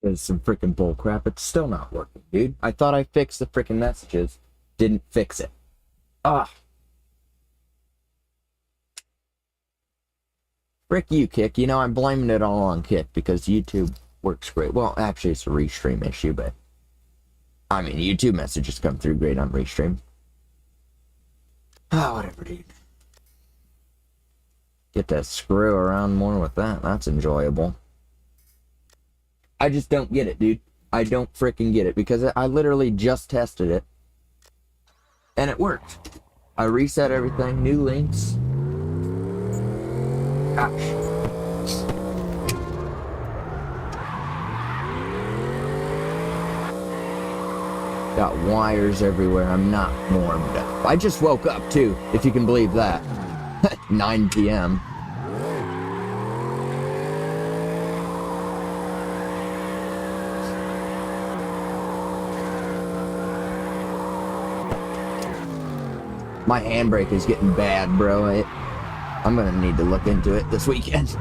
It's some freaking bull crap. It's still not working, dude. I thought I fixed the freaking messages. Didn't fix it. Ah. Frick you, Kick. You know, I'm blaming it all on Kick because YouTube works great. Well, actually, it's a restream issue, but I mean, YouTube messages come through great on restream. Ah, whatever, dude. Get to screw around more with that. That's enjoyable. I just don't get it, dude. I don't freaking get it because I literally just tested it and it worked. I reset everything, new links. Gosh. Got wires everywhere. I'm not warmed up. I just woke up too, if you can believe that. 9 p.m. My handbrake is getting bad, bro. I'm gonna need to look into it this weekend.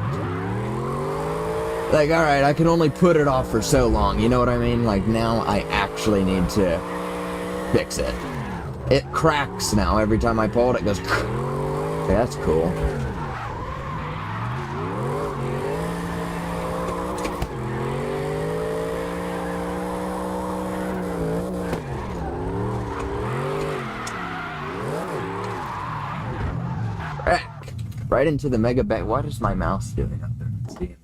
Like, alright, I can only put it off for so long, you know what I mean? Like, now I actually need to fix it. It cracks now. Every time I pull it, it goes... Okay, that's cool. Right into the mega bag. What is my mouse doing up there? Let's see.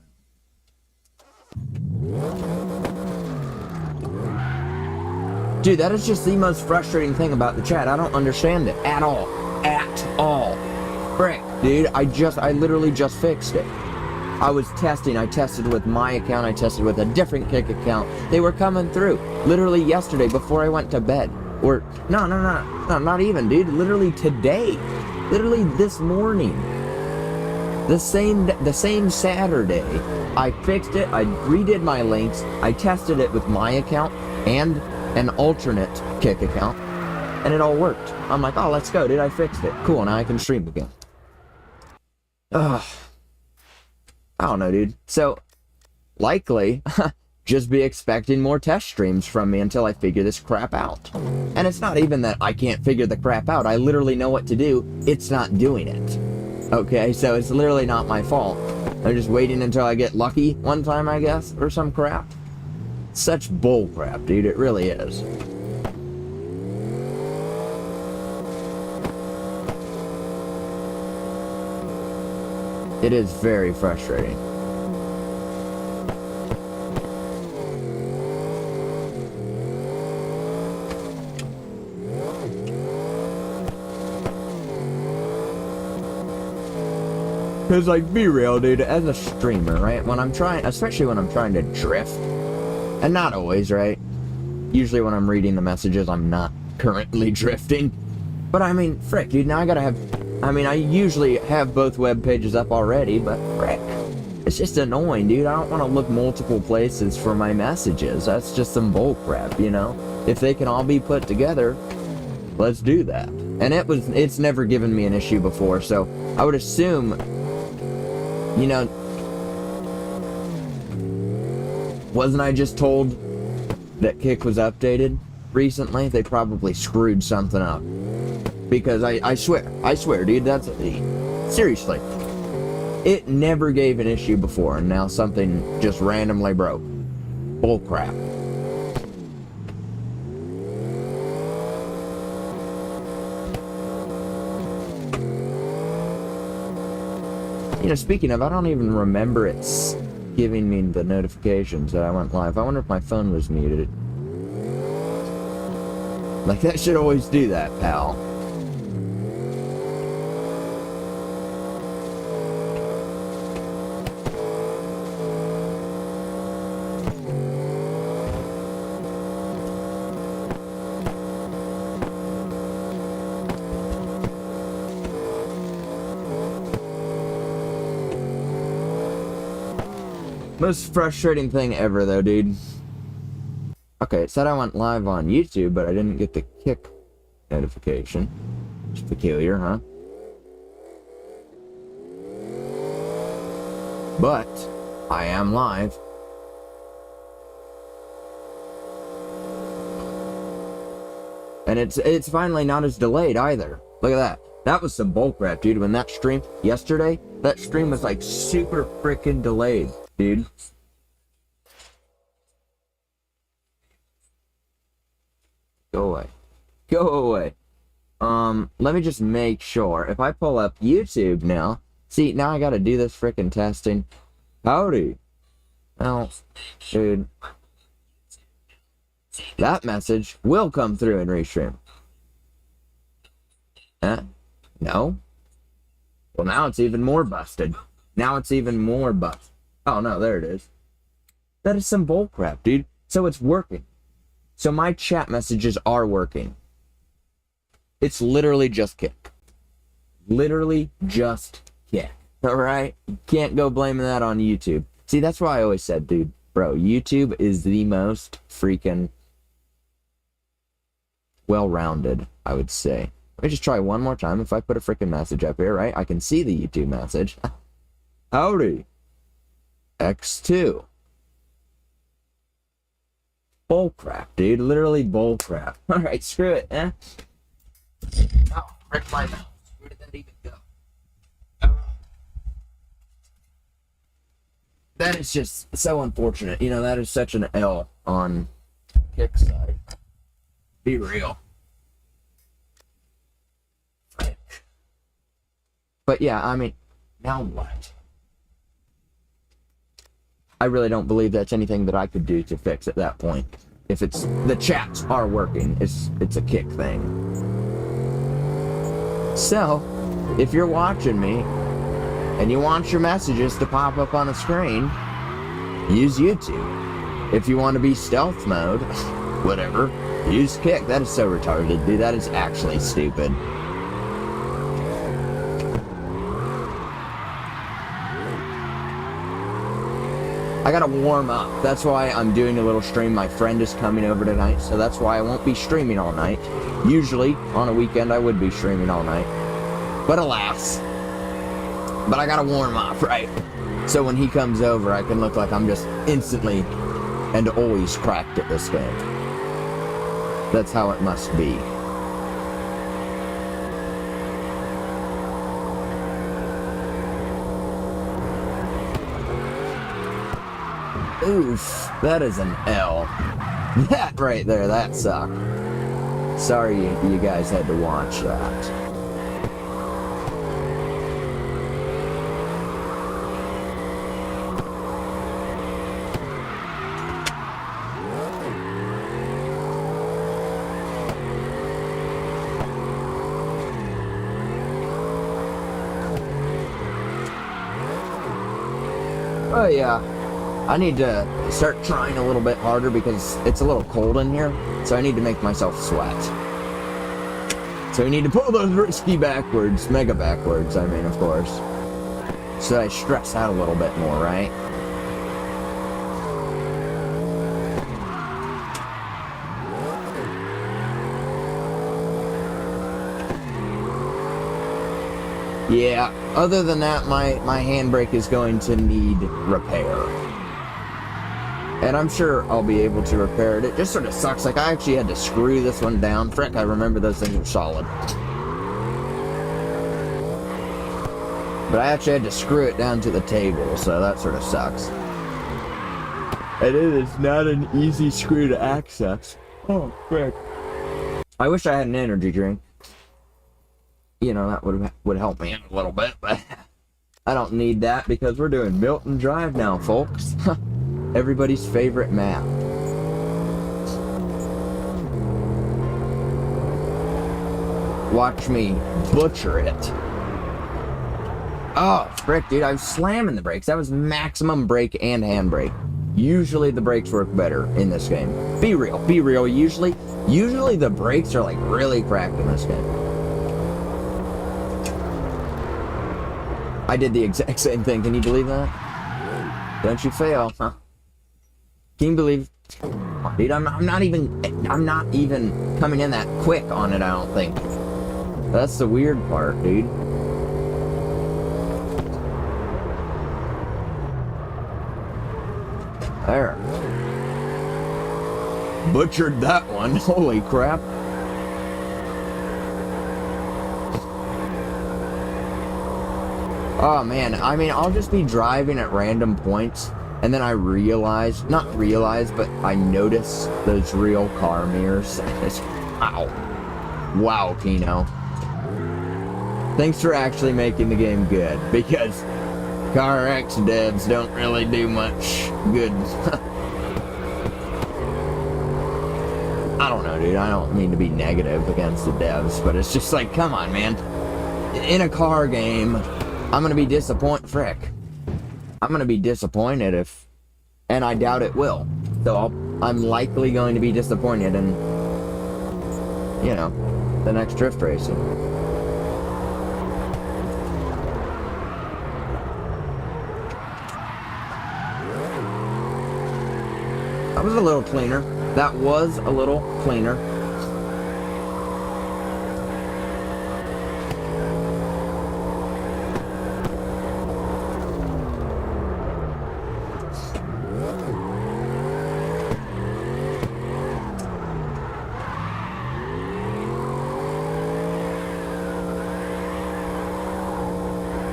Dude, that is just the most frustrating thing about the chat. I don't understand it at all. At all. Frick, dude, I literally just fixed it. I was testing. I tested with my account. I tested with a different Kick account. They were coming through. Literally yesterday before I went to bed. Or, no, not even, dude. Literally today. Literally this morning. The same Saturday, I fixed it, I redid my links, I tested it with my account and an alternate Kick account, and it all worked. I'm like, oh, let's go, dude, I fixed it. Cool, now I can stream again. Ugh. I don't know, dude. So, likely, just be expecting more test streams from me until I figure this crap out. And it's not even that I can't figure the crap out, I literally know what to do, it's not doing it. Okay, so it's literally not my fault. I'm just waiting until I get lucky one time, I guess, or some crap. Such bull crap, dude, it really is. It is very frustrating. Cause like, be real, dude, as a streamer, right, when I'm trying, especially when I'm trying to drift, and not always, right, usually when I'm reading the messages, I'm not currently drifting, but I mean, frick, dude, now I gotta have, I mean, I usually have both web pages up already, but frick, it's just annoying, dude. I don't want to look multiple places for my messages. That's just some bull crap, you know? If they can all be put together, let's do that. And it's never given me an issue before, so I would assume, you know, wasn't I just told that Kick was updated recently? They probably screwed something up. Because I swear, dude, that's, seriously. It never gave an issue before, and now something just randomly broke. Bull crap. You know, speaking of, I don't even remember it's giving me the notifications that I went live. I wonder if my phone was muted. Like, that should always do that, pal. Most frustrating thing ever, though, dude. Okay, it said I went live on YouTube, but I didn't get the Kick notification. It's peculiar, huh? But I am live. And it's finally not as delayed either. Look at that. That was some bullcrap, dude. When that stream yesterday, that stream was like super freaking delayed, dude. Go away. Go away. Let me just make sure. If I pull up YouTube now, see, now I gotta do this freaking testing. Howdy. Well, dude. That message will come through in Restream. No? Well, now it's even more busted. Now it's even more busted. Oh, no, there it is. That is some bullcrap, dude. So it's working. So my chat messages are working. It's literally just kick. Literally just kick. Alright? You can't go blaming that on YouTube. See, that's why I always said, dude, bro, YouTube is the most freaking well-rounded, I would say. Let me just try one more time. If I put a freaking message up here, right? I can see the YouTube message. Howdy. X2. Bullcrap, dude. Literally bullcrap. Alright, screw it, eh? Oh, wrecked my mouse. Where did that even go? That is just so unfortunate. You know, that is such an L on Kick's side. Be real. But yeah, I mean, now what? I really don't believe that's anything that I could do to fix at that point. If it's the chats are working, it's a Kick thing. So, if you're watching me and you want your messages to pop up on a screen, use YouTube. If you want to be stealth mode, whatever, use Kick. That is so retarded, dude. That is actually stupid. I gotta warm up. That's why I'm doing a little stream. My friend is coming over tonight, so that's why I won't be streaming all night. Usually, on a weekend, I would be streaming all night. But alas. But I gotta warm up, right? So when he comes over, I can look like I'm just instantly and always cracked at this game. That's how it must be. Oof, that is an L. That right there, that sucked. Sorry you guys had to watch that. Oh yeah. I need to start trying a little bit harder because it's a little cold in here, so I need to make myself sweat. So we need to pull those risky backwards, mega backwards, I mean, of course. So I stress out a little bit more, right? Yeah, other than that, my handbrake is going to need repair. And I'm sure I'll be able to repair it. It just sort of sucks. Like, I actually had to screw this one down. Frick, I remember those things were solid. But I actually had to screw it down to the table, so that sort of sucks. And it is not an easy screw to access. Oh, frick. I wish I had an energy drink. You know, that would help me a little bit, but I don't need that because we're doing Milton Drive now, folks. Everybody's favorite map. Watch me butcher it. Oh, frick, dude, I was slamming the brakes. That was maximum brake and handbrake. Usually the brakes work better in this game. Be real, be real. Usually the brakes are like really cracked in this game. I did the exact same thing. Can you believe that? Don't you fail, huh? Can you believe? Dude, I'm not even coming in that quick on it, I don't think. That's the weird part, dude. There. Butchered that one. Holy crap. Oh man, I mean, I'll just be driving at random points, and then I realize, not realize, but I notice those real car mirrors. Wow. Wow, Kino. Thanks for actually making the game good, because Car X devs don't really do much good. I don't know, dude. I don't mean to be negative against the devs, but it's just like, come on, man. In a car game, I'm gonna be disappointed. Frick. I'm gonna be disappointed if, and I doubt it will. So I'm likely going to be disappointed in, you know, the next drift racing. That was a little cleaner. That was a little cleaner.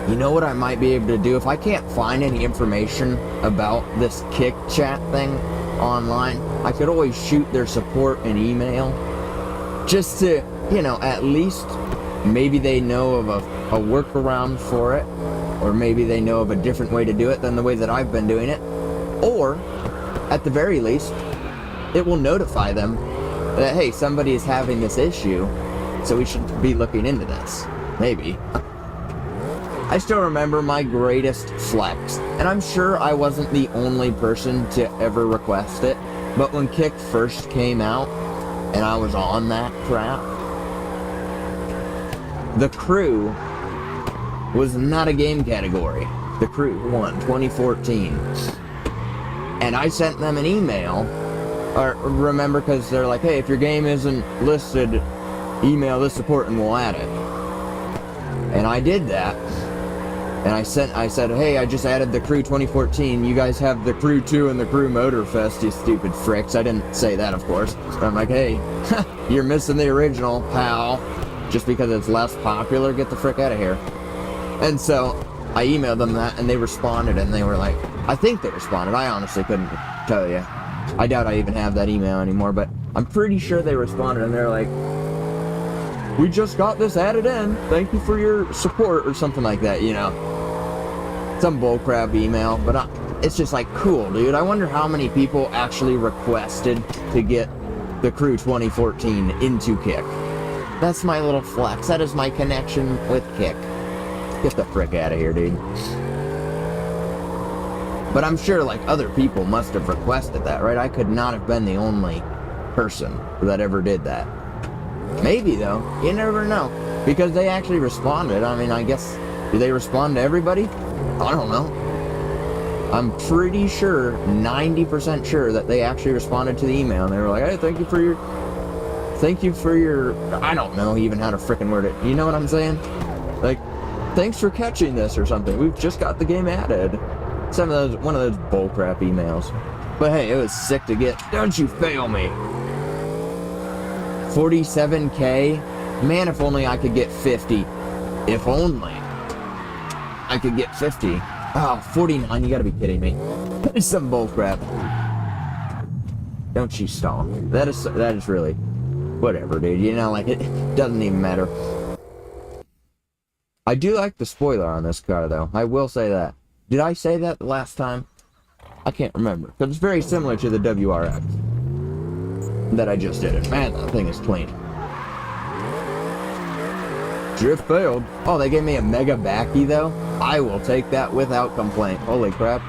You know what I might be able to do? If I can't find any information about this Kick chat thing online, I could always shoot their support an email. Just to, you know, at least maybe they know of a workaround for it. Or maybe they know of a different way to do it than the way that I've been doing it. Or, at the very least, it will notify them that, hey, somebody is having this issue, so we should be looking into this. Maybe. I still remember my greatest flex, and I'm sure I wasn't the only person to ever request it, but when Kick first came out, and I was on that crap, the crew was not a game category. The crew won 2014. And I sent them an email, or remember, because they're like, hey, if your game isn't listed, email this support and we'll add it. And I did that. And I said, hey, I just added the Crew 2014. You guys have the Crew 2 and the Crew Motorfest, you stupid fricks. I didn't say that, of course. But I'm like, hey, you're missing the original, pal. Just because it's less popular, get the frick out of here. And so I emailed them that, and they responded, and they were like, I think they responded. I honestly couldn't tell you. I doubt I even have that email anymore, but I'm pretty sure they responded, and they're like, we just got this added in. Thank you for your support, or something like that, you know. Some bullcrap email, but it's just like, cool, dude. I wonder how many people actually requested to get the Crew 2014 into Kick. That's my little flex. That is my connection with Kick. Get the frick out of here, dude. But I'm sure, like, other people must have requested that, right? I could not have been the only person that ever did that. Maybe, though. You never know. Because they actually responded. I mean, I guess, do they respond to everybody? I don't know. I'm pretty sure, 90% sure, that they actually responded to the email. And they were like, hey, thank you for your, I don't know even how to frickin' word it. You know what I'm saying? Like, thanks for catching this or something. We've just got the game added. One of those bullcrap emails. But hey, it was sick to get. Don't you fail me. 47K? Man, if only I could get 50. If only I could get 50. Oh, 49, you gotta be kidding me. That is some bullcrap. Don't you stop. That is really, whatever, dude. You know, like, it doesn't even matter. I do like the spoiler on this car, though. I will say that. Did I say that the last time? I can't remember. Because it's very similar to the WRX that I just did it. Man, that thing is clean. Drift failed. Oh, they gave me a mega backy, though? I will take that without complaint. Holy crap.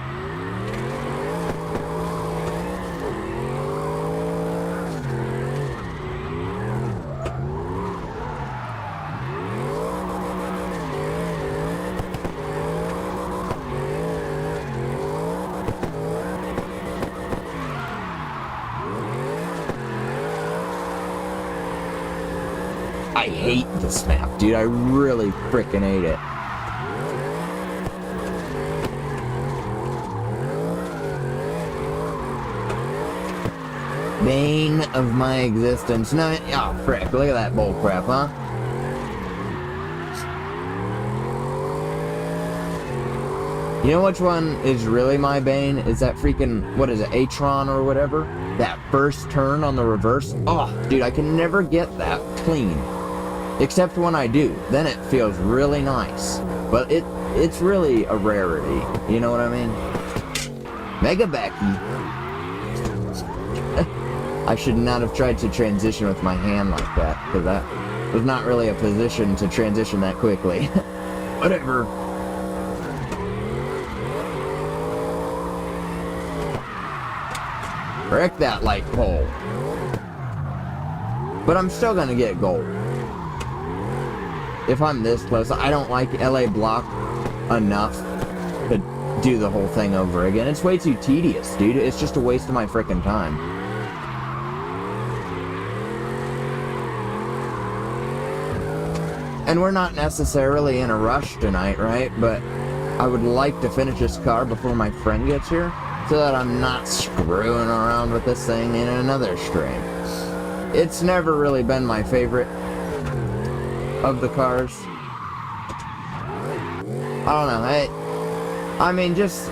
I hate this map, dude. I really frickin' hate it. Bane of my existence. No, oh, frick. Look at that bullcrap, huh? You know which one is really my bane? Is that freaking, what is it, A-tron or whatever? That first turn on the reverse. Oh, dude, I can never get that clean. Except when I do. Then it feels really nice. But it's really a rarity. You know what I mean? Mega Becky. I should not have tried to transition with my hand like that, because that was not really a position to transition that quickly. Whatever. Wreck that light pole. But I'm still gonna get gold. If I'm this close, I don't like LA Block enough to do the whole thing over again. It's way too tedious, dude. It's just a waste of my frickin' time. And we're not necessarily in a rush tonight, right? But I would like to finish this car before my friend gets here, so that I'm not screwing around with this thing in another stream. It's never really been my favorite of the cars. I don't know. I mean, just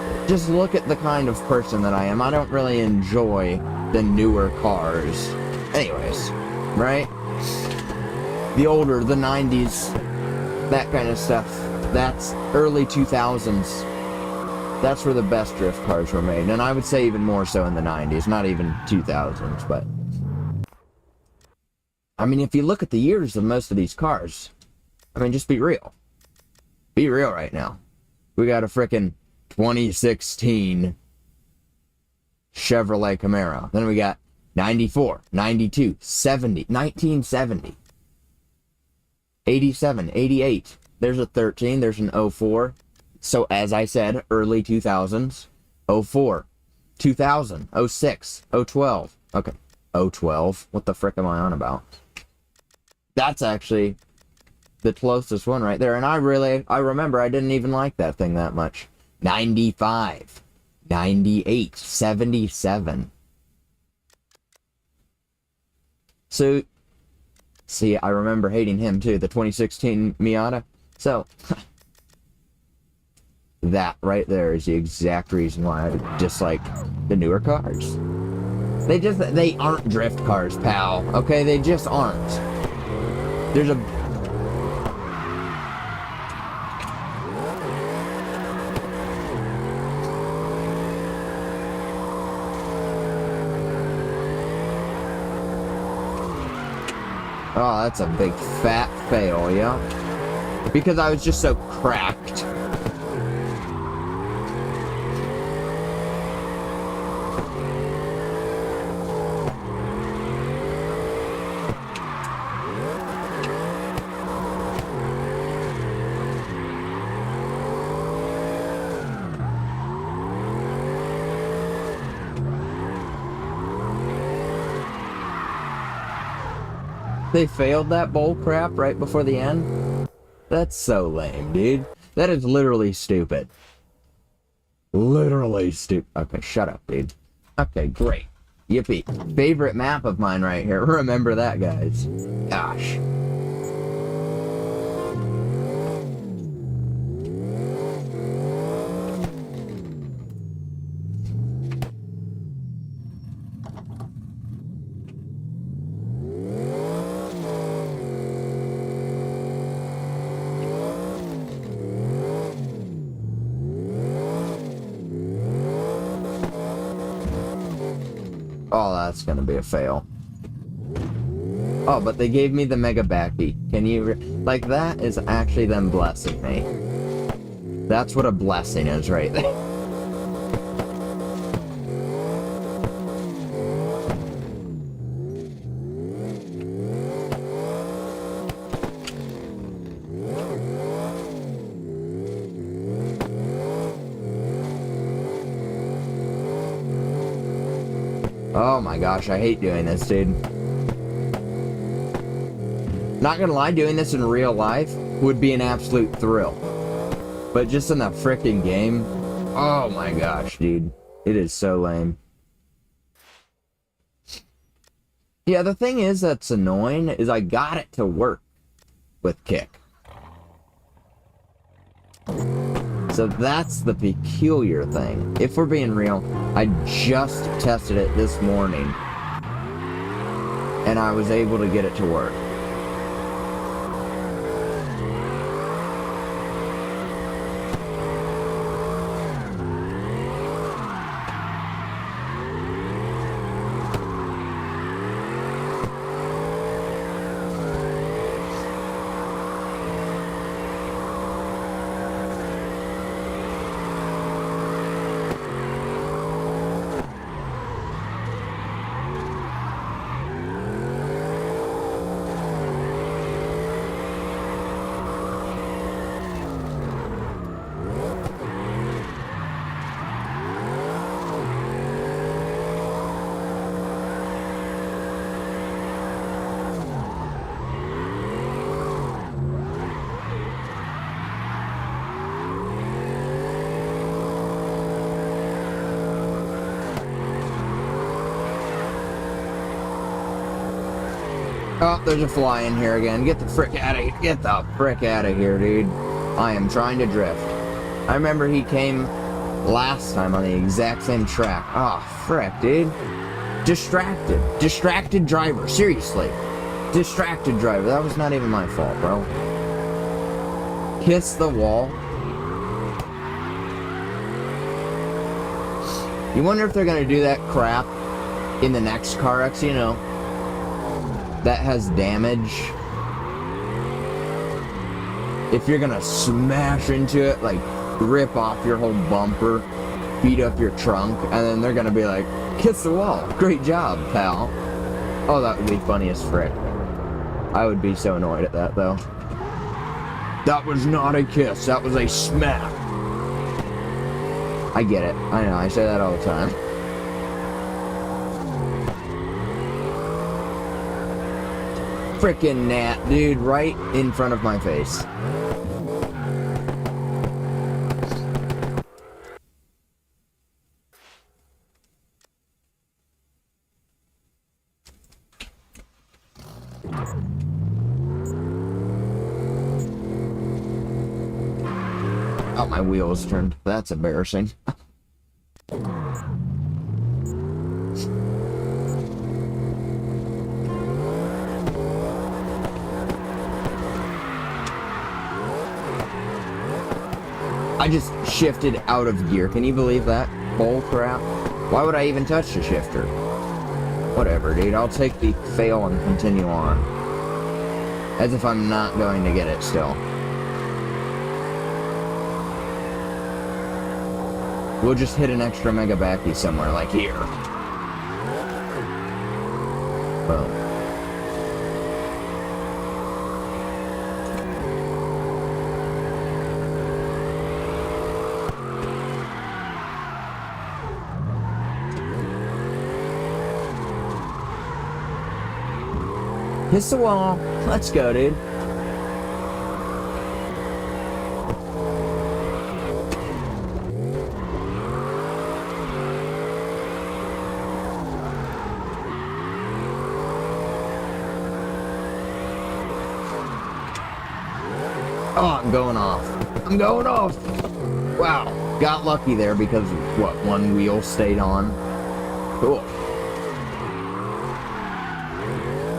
look at the kind of person that I am. I don't really enjoy the newer cars. Anyways, right? The older, the 90s, that kind of stuff. That's early 2000s. That's where the best drift cars were made. And I would say even more so in the 90s, not even 2000s, but... I mean, if you look at the years of most of these cars, I mean, just be real. Be real right now. We got a frickin' 2016 Chevrolet Camaro. Then we got 94, 92, 70, 1970, 87, 88. There's a 13, there's an 04. So, as I said, early 2000s, 04, 2000, 06, 012. Okay, 012. What the frick am I on about? That's actually the closest one right there. And I remember I didn't even like that thing that much. 95, 98, 77. So, see, I remember hating him too, the 2016 Miata. So... that right there is the exact reason why I dislike the newer cars. They aren't drift cars, pal. Okay, they just aren't. There's a... Oh, that's a big fat fail, yeah? Because I was just so cracked. They failed that bull crap right before the end? That's so lame, dude. That is literally stupid. Literally stupid. Okay, shut up, dude. Okay, great. Yippee. Favorite map of mine right here. Remember that, guys. Gosh. Oh, that's gonna be a fail. Oh, but they gave me the mega backy. Can you... like, that is actually them blessing me. That's what a blessing is right there. Oh my gosh, I hate doing this, dude. Not gonna lie, doing this in real life would be an absolute thrill. But just in the frickin' game, oh my gosh, dude. It is so lame. Yeah, the thing is that's annoying is I got it to work with kick. So that's the peculiar thing. If we're being real, I just tested it this morning, and I was able to get it to work. Oh, there's a fly in here again. Get the frick out of here. Get the frick out of here, dude. I am trying to drift. I remember he came last time on the exact same track. Oh, frick, dude. Distracted. Distracted driver. Seriously. Distracted driver. That was not even my fault, bro. Kiss the wall. You wonder if they're going to do that crap in the next car X, you know, that has damage. If you're gonna smash into it, like rip off your whole bumper, beat up your trunk, and then they're gonna be like, kiss the wall, great job, pal. Oh, that would be funny as frick. I would be so annoyed at that, though. That was not a kiss, that was a smack. I get it, I know, I say that all the time. Frickin' gnat, dude, right in front of my face. Oh, my wheels turned. That's embarrassing. I just shifted out of gear. Can you believe that? Bull crap. Why would I even touch the shifter? Whatever, dude. I'll take the fail and continue on. As if I'm not going to get it still. We'll just hit an extra mega backy somewhere, like here. Boom. Kiss the wall. Let's go, dude. Oh, I'm going off. I'm going off. Wow. Got lucky there because, what, one wheel stayed on? Cool.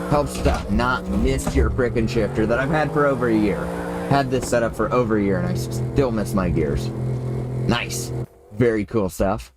Helps to not miss your frickin' shifter that I've had for over a year. Had this set up for over a year and I still miss my gears. Nice. Very cool stuff.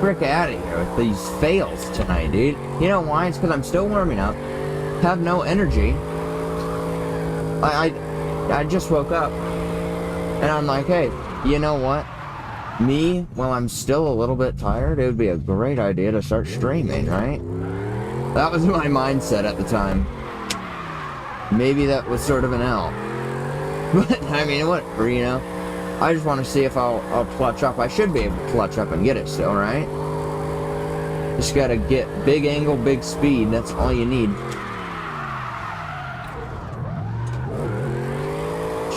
Frick out of here with these fails tonight, dude. You know why? It's because I'm still warming up, have no energy. I just woke up, and I'm like, hey, you know what? Me, while I'm still a little bit tired, it would be a great idea to start streaming, right? That was my mindset at the time. Maybe that was sort of an L. But, I mean, whatever, you know? I just want to see if I'll clutch up. I should be able to clutch up and get it still, right? Just gotta get big angle, big speed. That's all you need.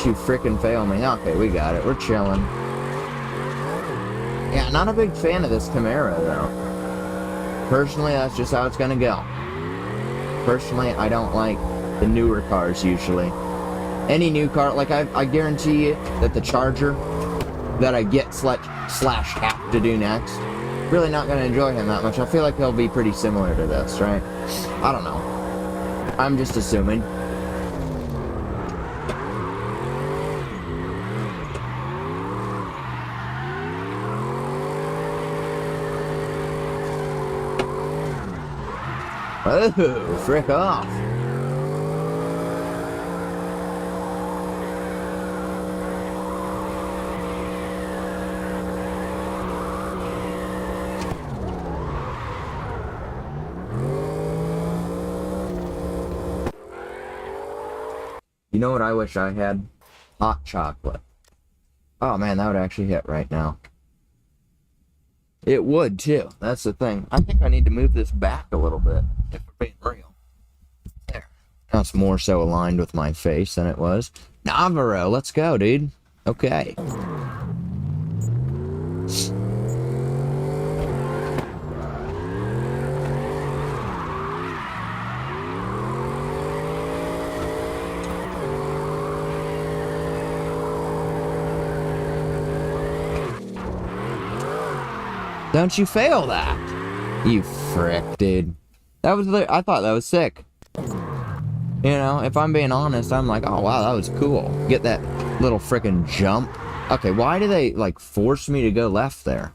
You frickin' fail me. Okay, we got it. We're chilling. Yeah, not a big fan of this Camaro, though. Personally, that's just how it's gonna go. Personally, I don't like the newer cars, usually. Any new car, like, I guarantee you that the Charger that I get slash have to do next, really not gonna enjoy him that much. I feel like he'll be pretty similar to this, right? I don't know. I'm just assuming. Oh, frick off. You know what I wish I had? Hot chocolate. Oh man, that would actually hit right now. It would too. That's the thing. I think I need to move this back a little bit, if we're being real. There. Now it's more so aligned with my face than it was. Navarro, let's go, dude. Okay. Don't you fail that. You frick, dude. That was, I thought that was sick. You know, if I'm being honest, I'm like, oh wow, that was cool. Get that little frickin' jump. Okay, why do they, like, force me to go left there?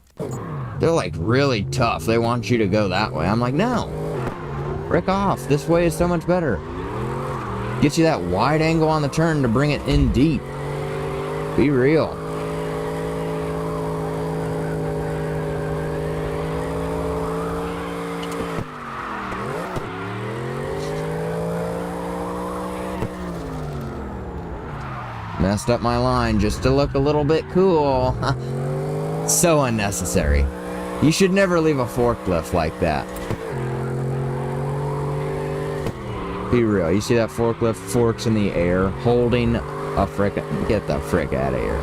They're, like, really tough. They want you to go that way. I'm like, no. Frick off. This way is so much better. Gets you that wide angle on the turn to bring it in deep. Be real. Messed up my line just to look a little bit cool. So unnecessary. You should never leave a forklift like that. Be real. You see that forklift forks in the air, holding a frick. Get the frick out of here.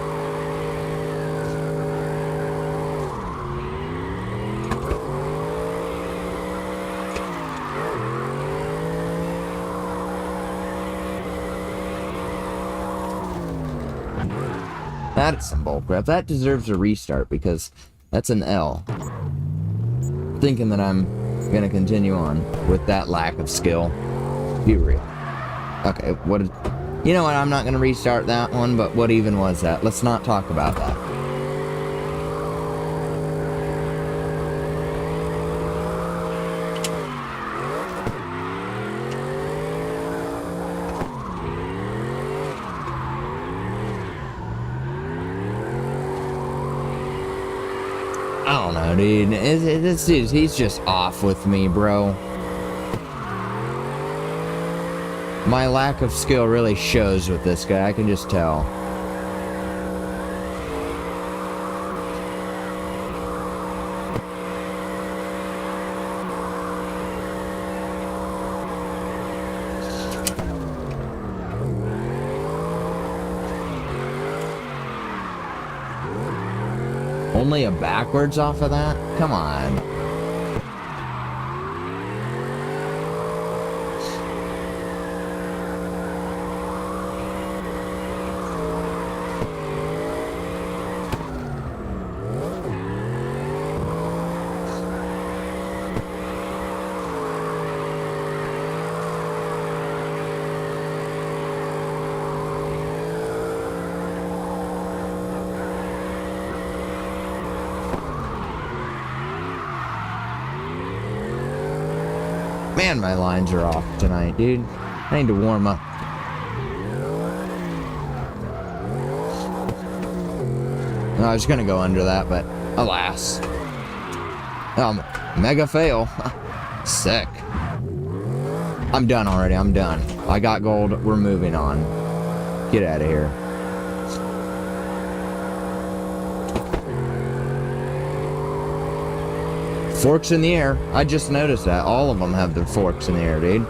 That's some bullcrap. That deserves a restart because that's an L. Thinking that I'm gonna continue on with that lack of skill. Be real. Okay, what is... You know what, I'm not gonna restart that one, but what even was that? Let's not talk about that. I don't know, dude. This dude, he's just off with me, bro. My lack of skill really shows with this guy, I can just tell. Only a backwards off of that? Come on. Man, my lines are off tonight, dude. I need to warm up. I was gonna go under that, but alas. Mega fail. Sick. I'm done already. I'm done. I got gold. We're moving on. Get out of here. Forks in the air. I just noticed that. All of them have their forks in the air, dude.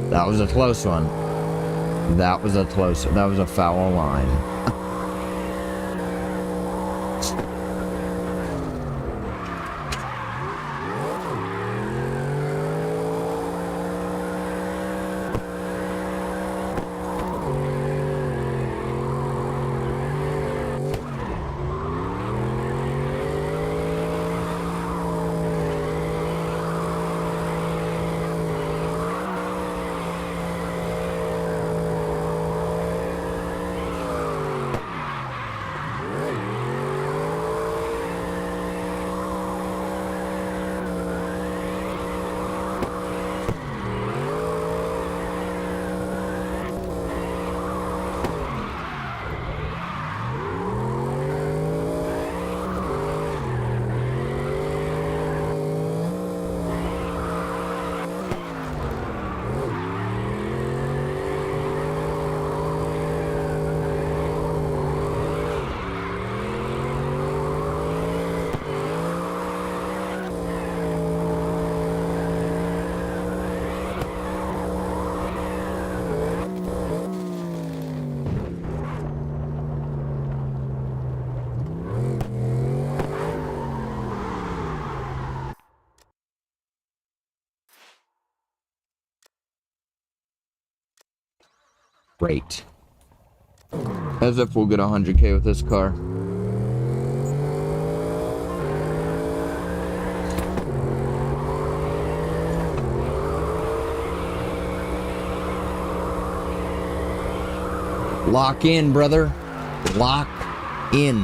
That was a close one. That was a foul line. Great. As if we'll get 100K with this car. Lock in, brother. Lock in.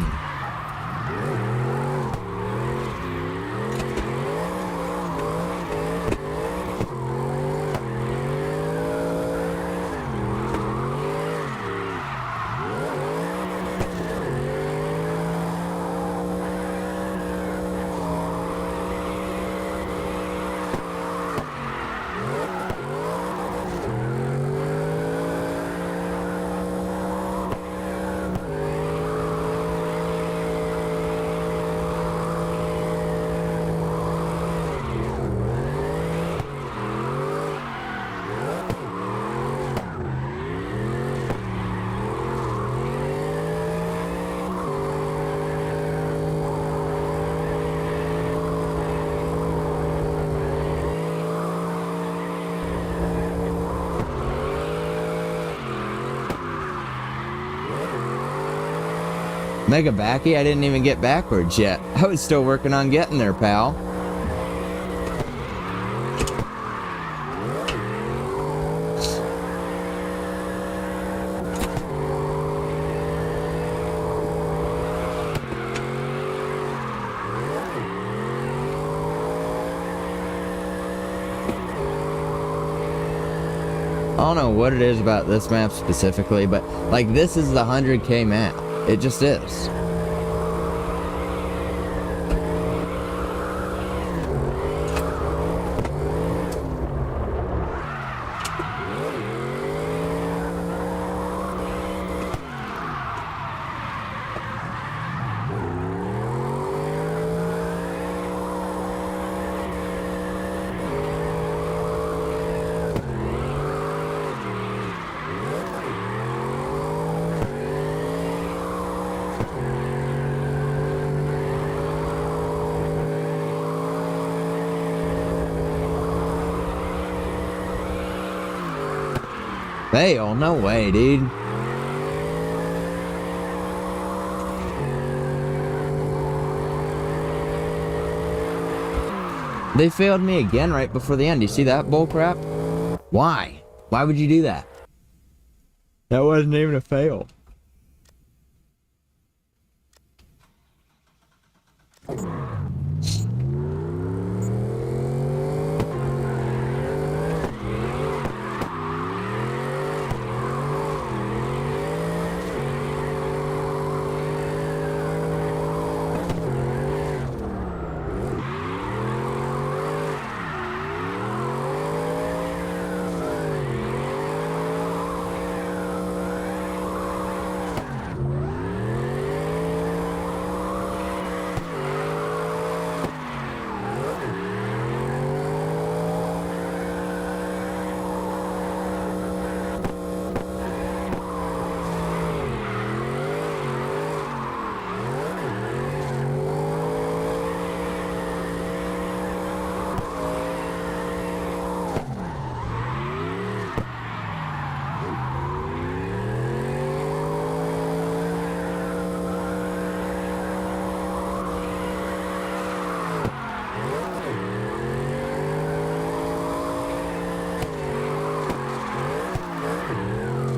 Mega backy? I didn't even get backwards yet. I was still working on getting there, pal. I don't know what it is about this map specifically, but like this is the 100K map. It just is. Fail? No way, dude. They failed me again right before the end. You see that bullcrap? Why? Why would you do that? That wasn't even a fail.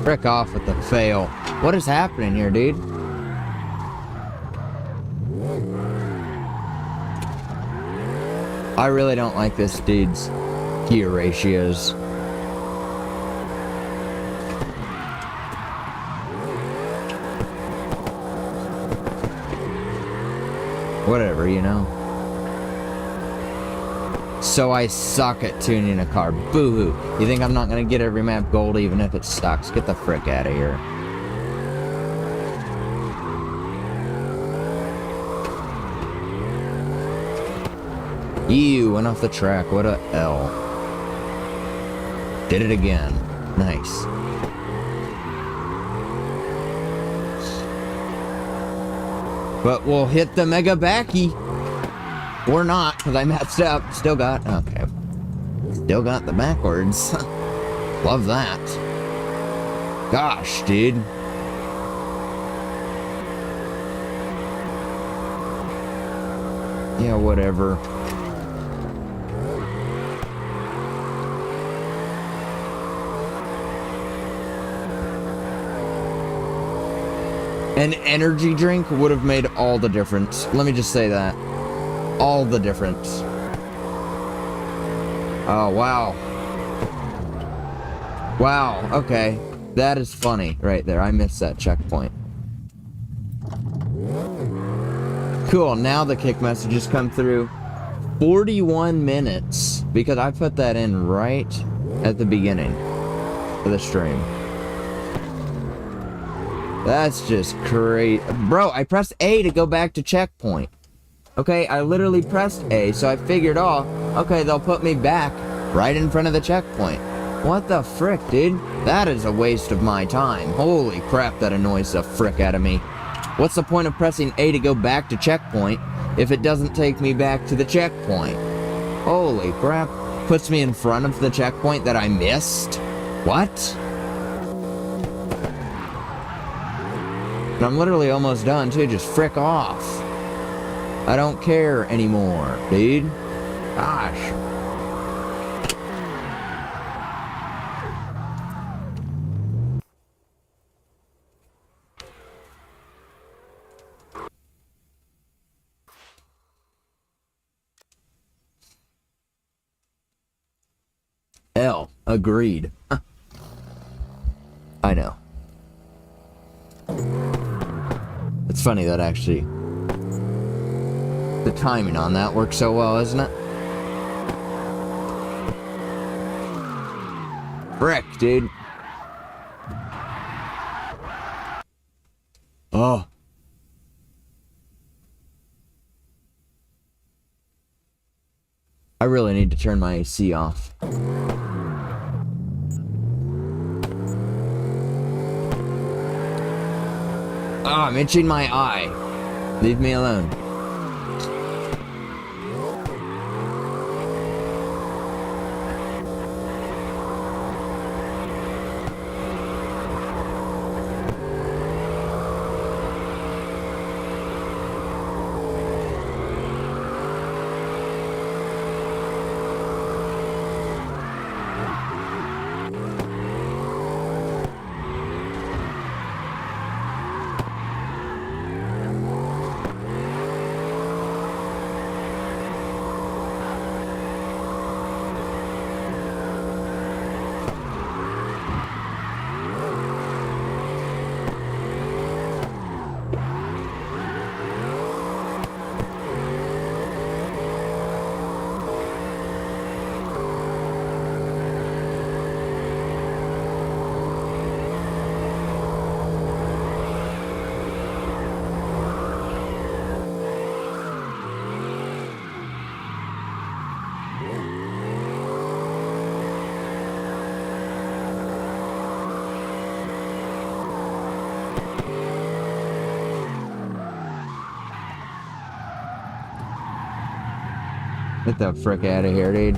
Frick off with the fail. What is happening here, dude? I really don't like this dude's gear ratios. Whatever, you know. So I suck at tuning a car. Boo-hoo. You think I'm not gonna get every map gold even if it sucks? Get the frick out of here. Ew, went off the track. What a L. Did it again. Nice. But we'll hit the mega backy. Or not, because I messed up. Still got... Okay. Still got the backwards. Love that. Gosh, dude. Yeah, whatever. An energy drink would have made all the difference. Let me just say that. All the difference. Oh, wow. Wow, okay. That is funny right there. I missed that checkpoint. Cool, now the kick messages come through. 41 minutes. Because I put that in right at the beginning of the stream. That's just crazy. Bro, I pressed A to go back to checkpoint. Okay, I literally pressed A, so I figured, oh, okay, they'll put me back right in front of the checkpoint. What the frick, dude? That is a waste of my time. Holy crap, that annoys the frick out of me. What's the point of pressing A to go back to checkpoint if it doesn't take me back to the checkpoint? Holy crap. Puts me in front of the checkpoint that I missed? What? And I'm literally almost done, too. Just frick off. I don't care anymore, dude. Gosh. L. Agreed. I know. It's funny that actually... The timing on that works so well, isn't it? Frick, dude. Oh. I really need to turn my AC off. Oh, I'm itching my eye. Leave me alone. Get the frick out of here, dude.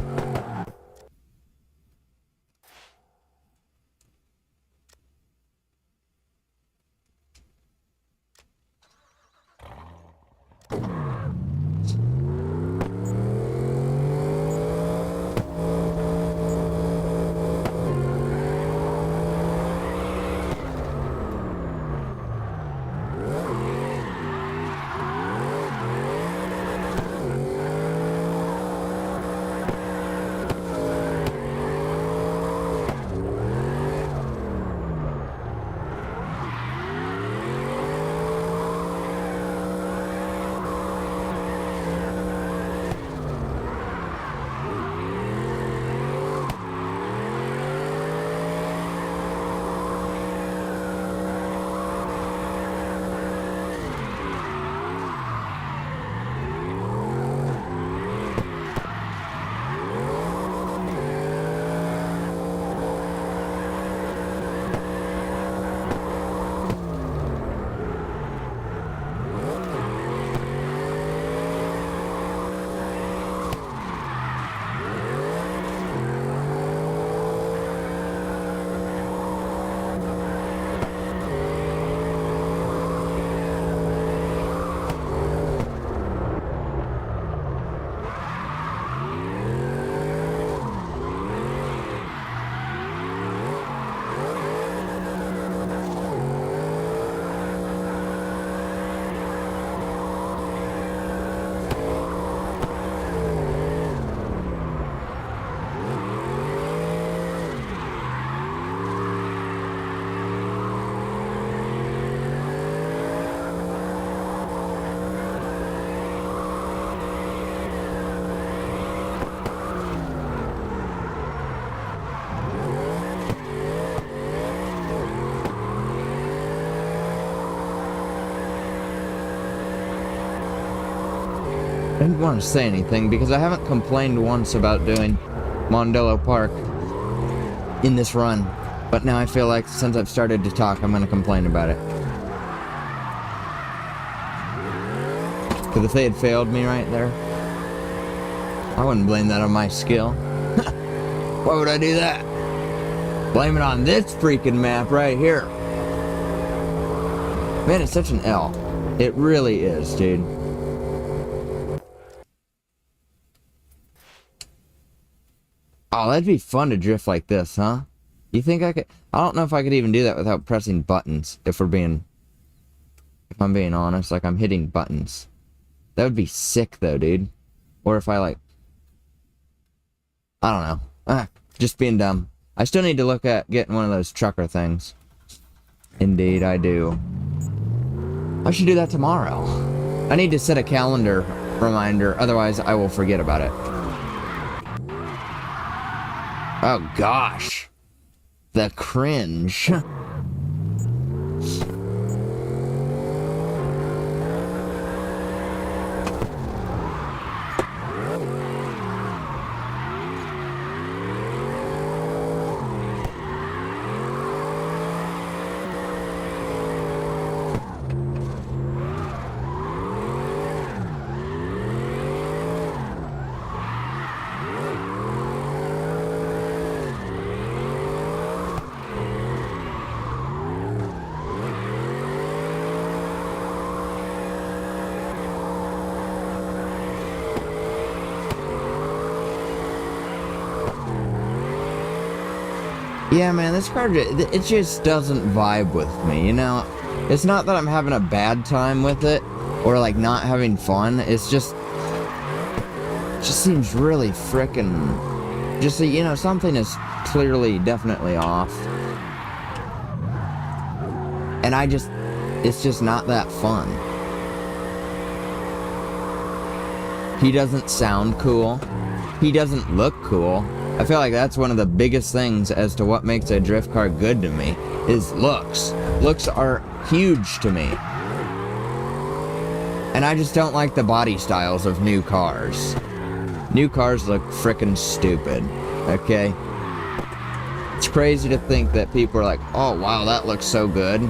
I didn't want to say anything because I haven't complained once about doing Mondelo Park in this run. But now I feel like since I've started to talk, I'm going to complain about it. Because if they had failed me right there, I wouldn't blame that on my skill. Why would I do that? Blame it on this freaking map right here. Man, it's such an L. It really is, dude. Oh, that'd be fun to drift like this, huh? You think I could? I don't know if I could even do that without pressing buttons, if I'm being honest. Like, I'm hitting buttons. That would be sick, though, dude. Or if I, like... I don't know. Just being dumb. I still need to look at getting one of those trucker things. Indeed, I do. I should do that tomorrow. I need to set a calendar reminder, otherwise I will forget about it. Oh gosh. The cringe. Yeah, man, this car, it just doesn't vibe with me, you know? It's not that I'm having a bad time with it, or, like, not having fun. It's just... It just seems really frickin'... Just, you know, something is clearly, definitely off. And I just... It's just not that fun. He doesn't sound cool. He doesn't look cool. I feel like that's one of the biggest things as to what makes a drift car good to me, is looks. Looks are huge to me. And I just don't like the body styles of new cars. New cars look frickin' stupid, okay? It's crazy to think that people are like, oh wow, that looks so good.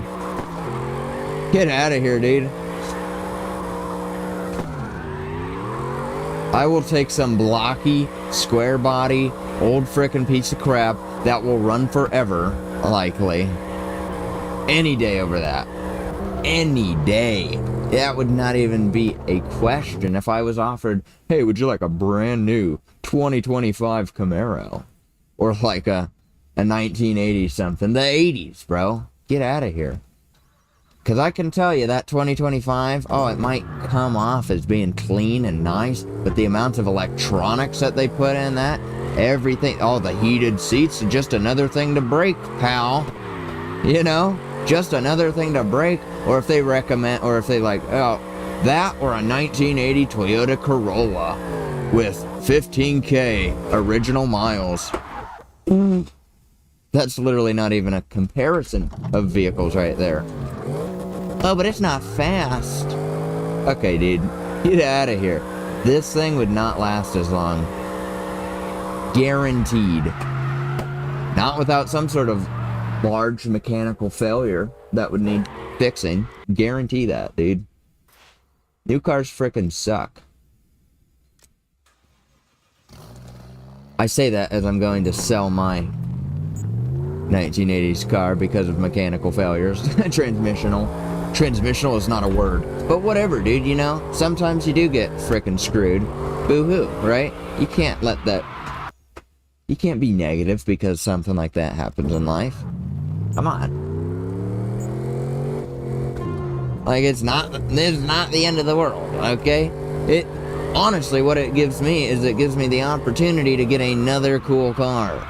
Get out of here, dude. I will take some blocky, square body, old frickin' piece of crap that will run forever, likely. Any day over that. Any day. That would not even be a question if I was offered, hey, would you like a brand new 2025 Camaro? Or like a 1980 something. The 80s, bro. Get out of here. Because I can tell you that 2025, oh, it might come off as being clean and nice, but the amount of electronics that they put in that, everything, all the heated seats, just another thing to break, pal. You know? Just another thing to break. Or if they recommend, or if they like, oh, that or a 1980 Toyota Corolla with 15K original miles. That's literally not even a comparison of vehicles right there. Oh, but it's not fast. Okay, dude. Get out of here. This thing would not last as long. Guaranteed. Not without some sort of large mechanical failure that would need fixing. Guarantee that, dude. New cars frickin' suck. I say that as I'm going to sell my 1980s car because of mechanical failures. Transmissional is not a word. But whatever, dude, you know? Sometimes you do get frickin' screwed. Boo-hoo, right? You can't let that... You can't be negative because something like that happens in life. Come on. Like, it's not the end of the world, okay? It... Honestly, what it gives me is it gives me the opportunity to get another cool car.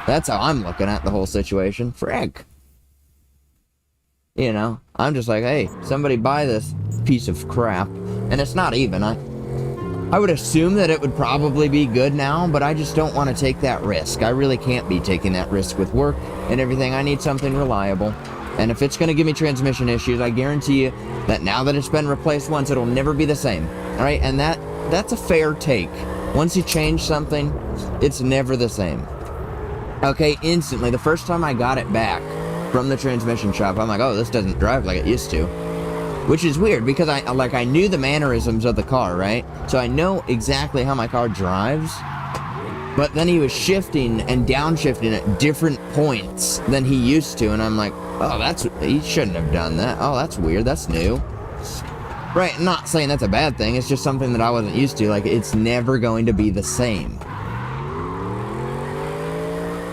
That's how I'm looking at the whole situation. Frick. You know, I'm just like, hey, somebody buy this piece of crap. And it's not even. I would assume that it would probably be good now, but I just don't want to take that risk. I really can't be taking that risk with work and everything. I need something reliable. And if it's going to give me transmission issues, I guarantee you that now that it's been replaced once, it'll never be the same. All right? And that's a fair take. Once you change something, it's never the same. Okay, instantly, the first time I got it back from the transmission shop, I'm like, oh, this doesn't drive like it used to. Which is weird, because I knew the mannerisms of the car, right? So I know exactly how my car drives. But then he was shifting and downshifting at different points than he used to, and I'm like, oh, he shouldn't have done that. Oh, that's weird, that's new. Right, I'm not saying that's a bad thing, it's just something that I wasn't used to. Like, it's never going to be the same.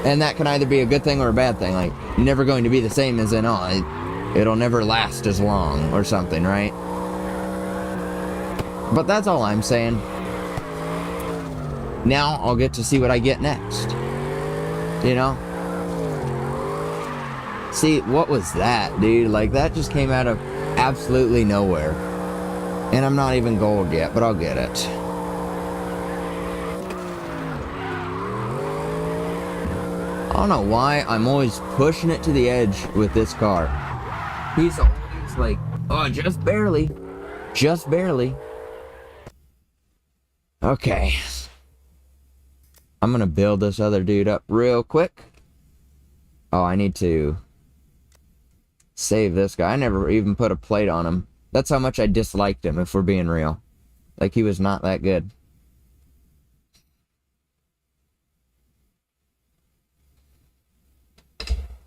And that can either be a good thing or a bad thing. Like, never going to be the same as in, it'll never last as long or something, right? But that's all I'm saying. Now I'll get to see what I get next. You know? See, what was that, dude? Like, that just came out of absolutely nowhere. And I'm not even gold yet, but I'll get it. I don't know why I'm always pushing it to the edge with this car. He's always like, oh, just barely. Just barely. Okay. I'm gonna build this other dude up real quick. Oh, I need to save this guy. I never even put a plate on him. That's how much I disliked him, if we're being real. Like, he was not that good.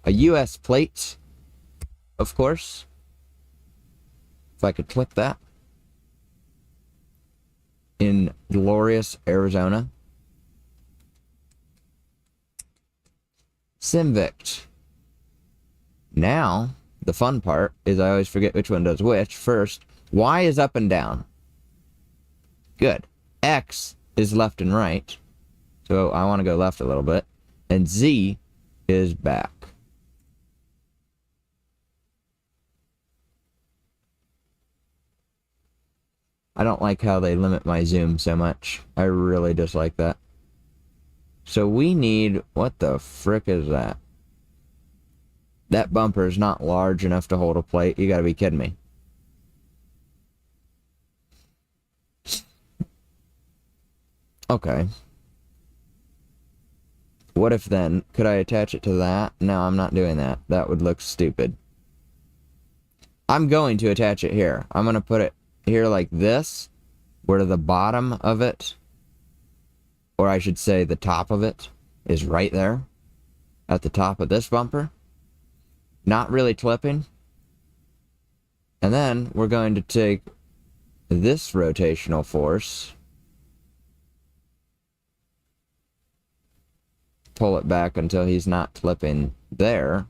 A US plate, of course. If I could click that. In glorious Arizona. Simvict. Now, the fun part is I always forget which one does which. First, Y is up and down. Good. X is left and right. So I want to go left a little bit. And Z is back. I don't like how they limit my zoom so much. I really dislike that. So we need... What the frick is that? That bumper is not large enough to hold a plate. You gotta be kidding me. Okay. What if then... Could I attach it to that? No, I'm not doing that. That would look stupid. I'm going to attach it here. I'm gonna put it here like this, where the bottom of it, or I should say the top of it, is right there at the top of this bumper. Not really clipping. And then we're going to take this rotational force, pull it back until he's not clipping there.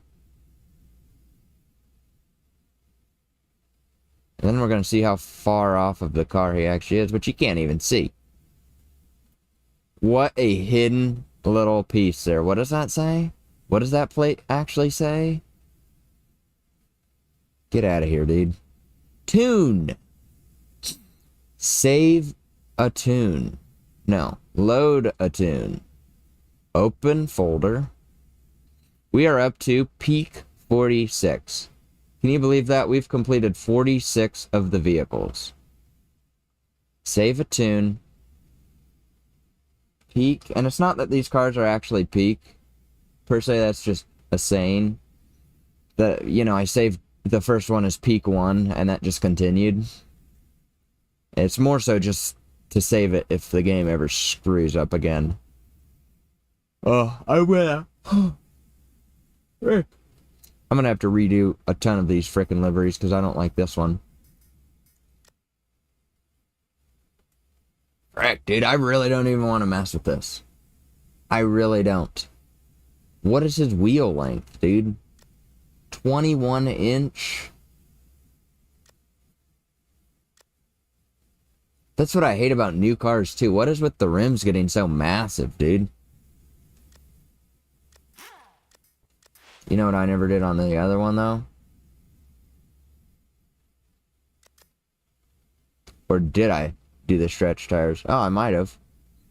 And then we're going to see how far off of the car he actually is, which you can't even see. What a hidden little piece there. What does that say? What does that plate actually say? Get out of here, dude. Tune. Save a tune. No. Load a tune. Open folder. We are up to peak 46. Can you believe that? We've completed 46 of the vehicles. Save a tune. Peak. And it's not that these cars are actually peak. Per se, that's just a saying. That, you know, I saved the first one as peak 1, and that just continued. It's more so just to save it if the game ever screws up again. Oh, I will. I'm gonna have to redo a ton of these frickin' liveries because I don't like this one. Frick, dude, I really don't even want to mess with this. I really don't. What is his wheel length, dude? 21 inch? That's what I hate about new cars, too. What is with the rims getting so massive, dude? You know what I never did on the other one, though? Or did I do the stretch tires? Oh, I might have.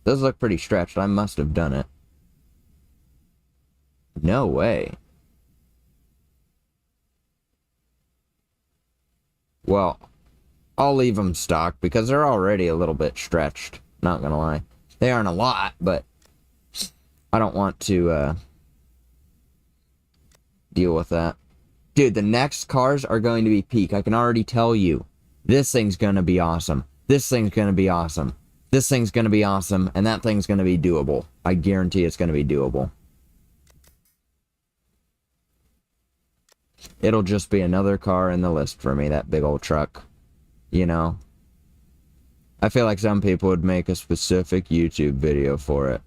Those look pretty stretched. I must have done it. No way. Well, I'll leave them stock because they're already a little bit stretched. Not gonna lie. They aren't a lot, but I don't want to deal with that. Dude, the next cars are going to be peak. I can already tell you. This thing's gonna be awesome. This thing's gonna be awesome. This thing's gonna be awesome. And that thing's gonna be doable. I guarantee it's gonna be doable. It'll just be another car in the list for me, that big old truck. You know? I feel like some people would make a specific YouTube video for it.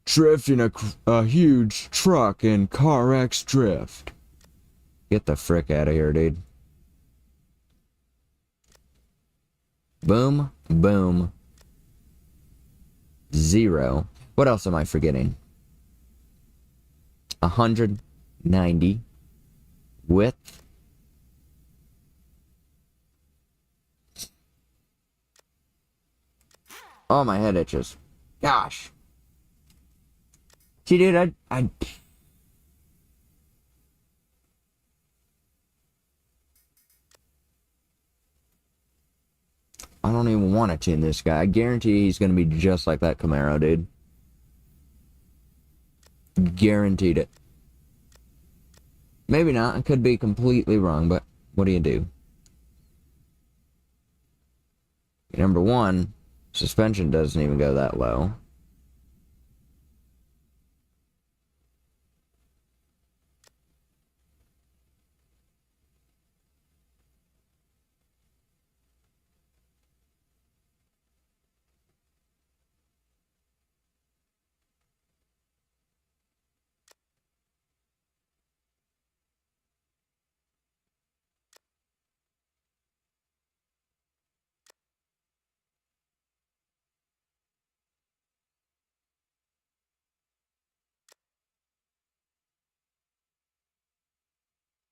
Drifting a huge truck in Car X Drift. Get the frick out of here, dude. Boom, boom. 0. What else am I forgetting? 190. Width. Oh, my head itches. Gosh. See, dude, I don't even want to tune this guy. I guarantee he's going to be just like that Camaro, dude. Guaranteed it. Maybe not. I could be completely wrong, but what do you do? Number one, suspension doesn't even go that low.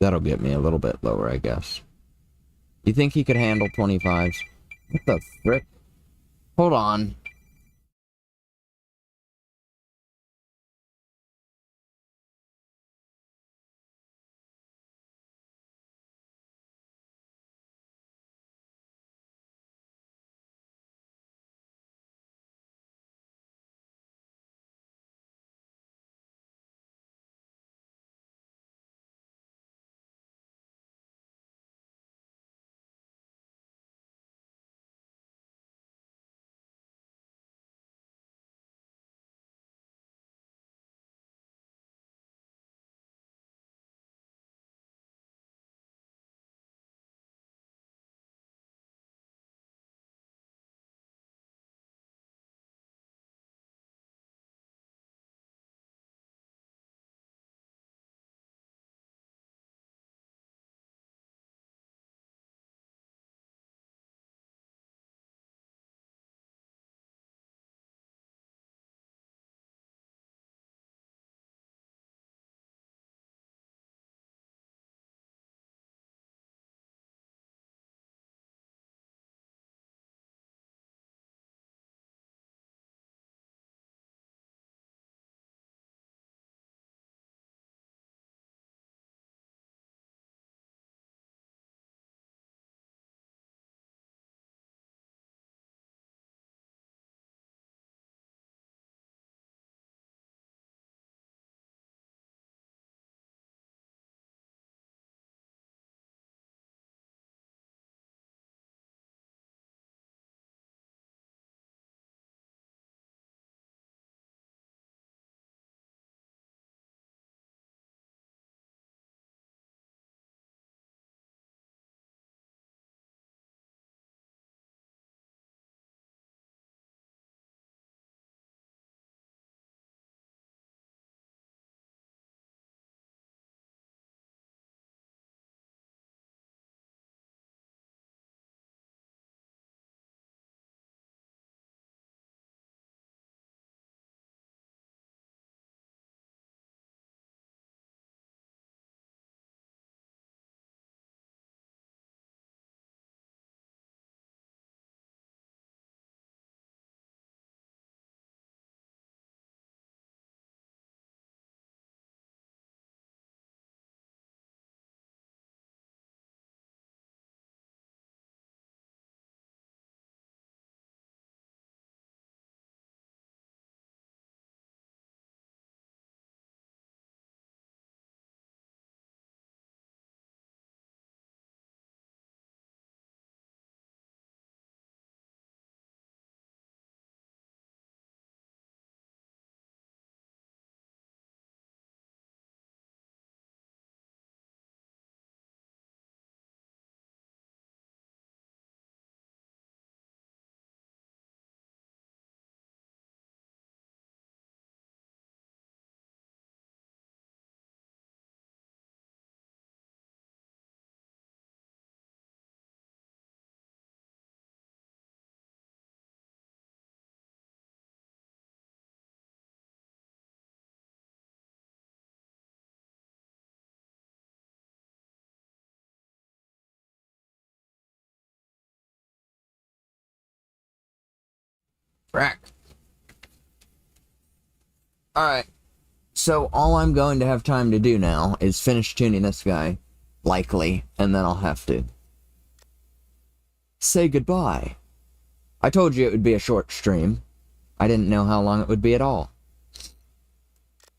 That'll get me a little bit lower, I guess. You think he could handle 25s? What the frick? Hold on. Frack. Alright. So all I'm going to have time to do now is finish tuning this guy. Likely. And then I'll have to say goodbye. I told you it would be a short stream. I didn't know how long it would be at all.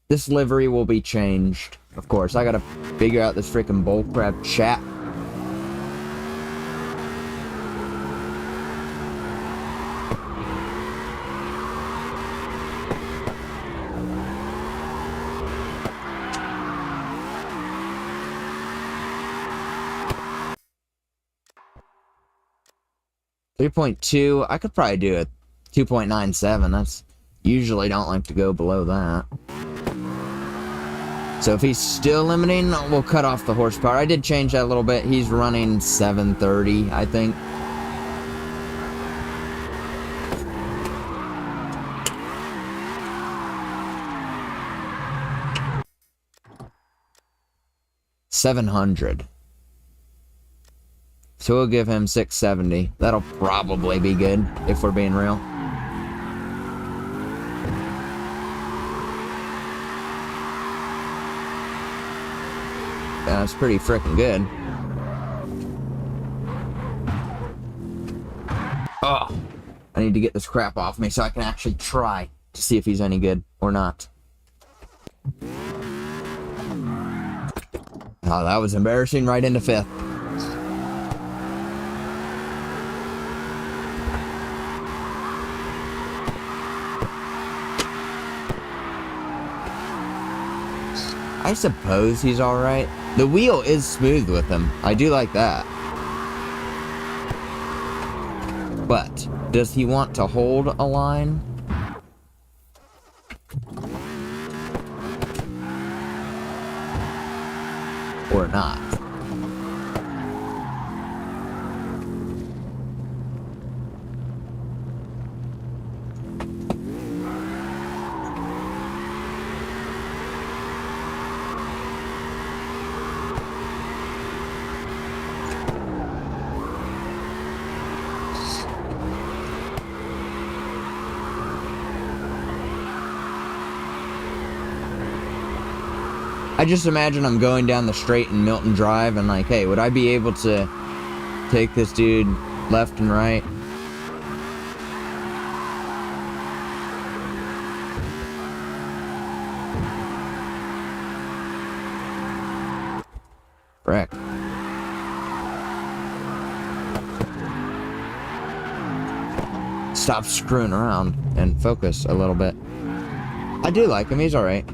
This livery will be changed. Of course, I gotta figure out this freaking bullcrap chat. .2, I could probably do a 2.97. That's usually don't like to go below that. So if he's still limiting, we'll cut off the horsepower. I did change that a little bit. He's running 730, I think. $700. So we'll give him 670. That'll probably be good, if we're being real. Yeah, that's pretty freaking good. Oh, I need to get this crap off me so I can actually try to see if he's any good or not. Oh, that was embarrassing right into 5th. I suppose he's alright. The wheel is smooth with him. I do like that. But, does he want to hold a line? Or not? I just imagine I'm going down the straight in Milton Drive and like, hey, would I be able to take this dude left and right? Frick. Stop screwing around and focus a little bit. I do like him, he's alright.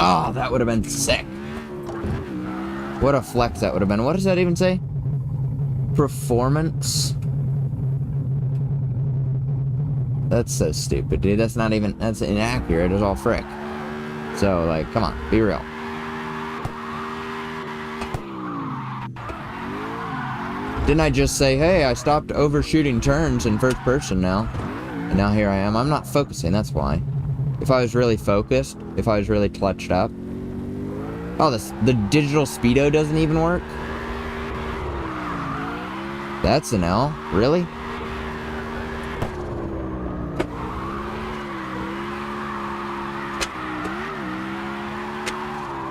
Oh, that would have been sick. What a flex that would have been. What does that even say? Performance? That's so stupid, dude. That's not even... That's inaccurate as all frick. So, like, come on. Be real. Didn't I just say, hey, I stopped overshooting turns in first person now? And now here I am. I'm not focusing, that's why. If I was really focused, if I was really clutched up. Oh, the digital speedo doesn't even work? That's an L. Really?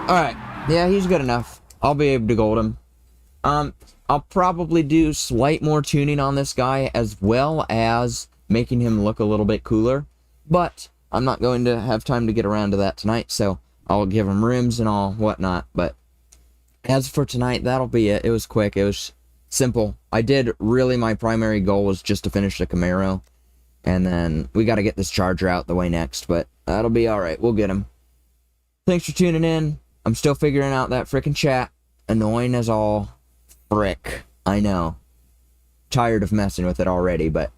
Alright. Yeah, he's good enough. I'll be able to gold him. I'll probably do slight more tuning on this guy as well as making him look a little bit cooler. But I'm not going to have time to get around to that tonight, so I'll give him rims and all whatnot. But as for tonight, that'll be it. It was quick. It was simple. I did really, my primary goal was just to finish the Camaro. And then we got to get this Charger out the way next, but that'll be alright. We'll get him. Thanks for tuning in. I'm still figuring out that frickin' chat. Annoying as all frick. I know. Tired of messing with it already, but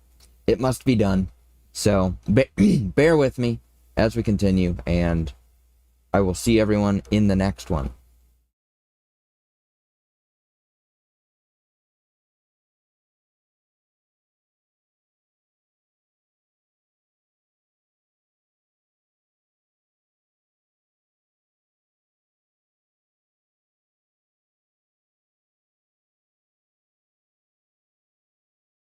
it must be done. So, bear with me as we continue, and I will see everyone in the next one.